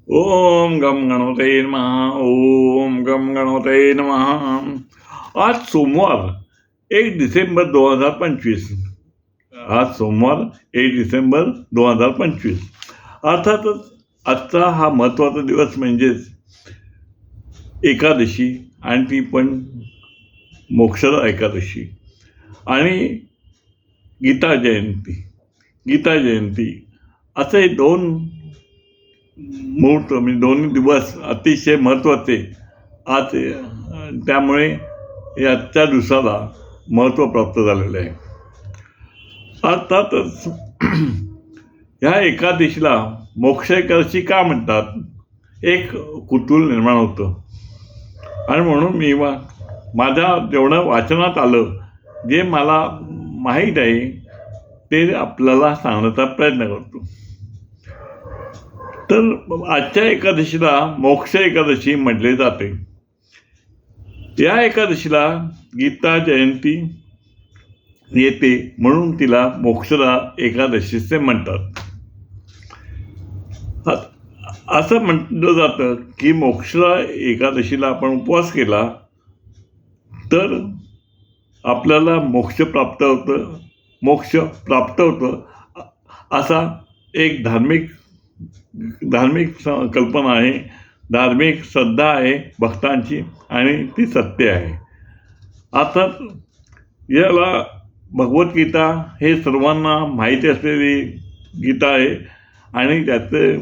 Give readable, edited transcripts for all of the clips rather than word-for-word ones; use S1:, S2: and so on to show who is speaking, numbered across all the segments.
S1: ओम गम गणपते नमः. ओम गम गणपते नमः. आज सोमवार 1 डिसेंबर 2025. आज सोमवार 1 डिसेंबर 2025. अर्थातच आजचा हा महत्त्वाचा दिवस म्हणजेच एकादशी, आणि ती पण मोक्षदा एकादशी आणि गीता जयंती असे दोन मुहूर्त, म्हणजे दोन्ही दिवस अतिशय महत्त्वाचे आज. त्यामुळे आजच्या दिवसाला महत्त्व प्राप्त झालेलं आहे. अर्थातच ह्या एकादशीला मोक्ष एकादशी का म्हणतात, एक कुतूहल निर्माण होतं. आणि म्हणून मी माझ्या जेवढं वाचनात आलं, जे मला माहीत आहे ते आपल्याला सांगण्याचा प्रयत्न करतो. तर आजच्या एकादशीला मोक्ष एकादशी म्हटले जाते. या एकादशीला गीता जयंती येते म्हणून तिला मोक्षदा एकादशीचे म्हणतात. असं म्हटलं जातं की मोक्षदा एकादशीला आपण उपवास केला तर आपल्याला मोक्ष प्राप्त होतं असा एक धार्मिक कल्पना आहे, धार्मिक श्रद्धा आहे भक्तांची, आणि ती सत्य आहे. आता याला भगवद्गीता हे सर्वांना माहिती असलेली गीता आहे, आणि त्याचे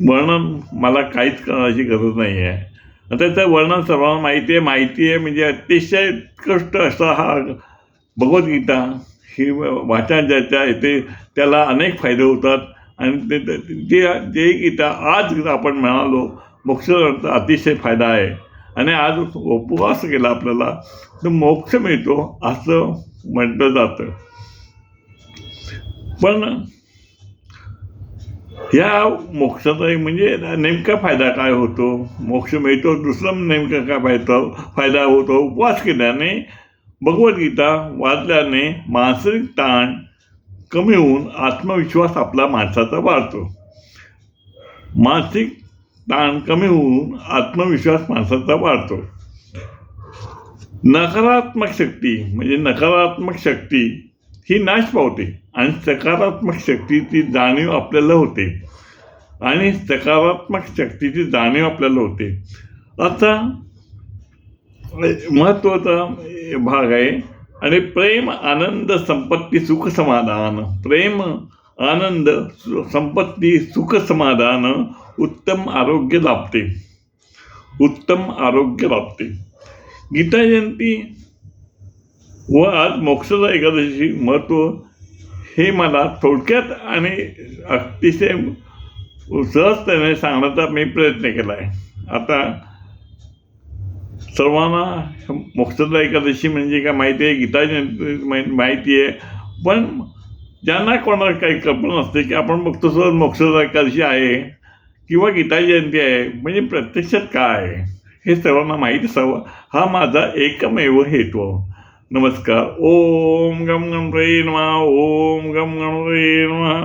S1: वर्णन मला काहीच करण्याची गरज नाही आहे. त्याचं वर्णन सर्वांना माहिती आहे म्हणजे अतिशय उत्कृष्ट असा हा भगवद्गीता ही वाचन ज्याच्या येते त्याला अनेक फायदे होतात. आणि जे गीता आज आपण म्हणालो मोक्षाचा अतिशय फायदा आहे, आणि आज उपवास केला आपल्याला तर मोक्ष मिळतो असं म्हटलं जातं. पण ह्या मोक्षाचा म्हणजे नेमका फायदा काय होतो, मोक्ष मिळतो, दुसरं नेमका काय फायदा होतो. उपवास केल्याने, भगवद्गीता वाचल्याने मानसिक ताण कमी होऊन आत्मविश्वास आपला माणसाचा वाढतो. मानसिक ताण कमी होऊन आत्मविश्वास माणसाचा वाढतो. नकारात्मक शक्ती ही नाश पावते, आणि सकारात्मक शक्तीची जाणीव आपल्याला होते. आता महत्त्वाचा भाग आहे. आणि प्रेम, आनंद, संपत्ती, सुख, समाधान. प्रेम, आनंद, संपत्ती, सुख, समाधान, उत्तम आरोग्य लाभते. गीता जयंती व आज मोक्षदा एकादशी महत्त्व हे मला थोडक्यात आणि अतिशय सहजतेने सांगण्याचा मी प्रयत्न केला आहे. आता सर्वांना मोक्षदा एकादशी म्हणजे काय माहिती आहे, गीता जयंती माहिती आहे, पण ज्यांना कोणाला काही कल्पना नसते की आपण बघतो मोक्षदा एकादशी आहे किंवा गीता जयंती आहे म्हणजे प्रत्यक्षात काय आहे हे सर्वांना माहीत असावं, हा माझा एकमेव हेतू. नमस्कार. ओम गम गणपते नमः. ओम गम गणपते नमः.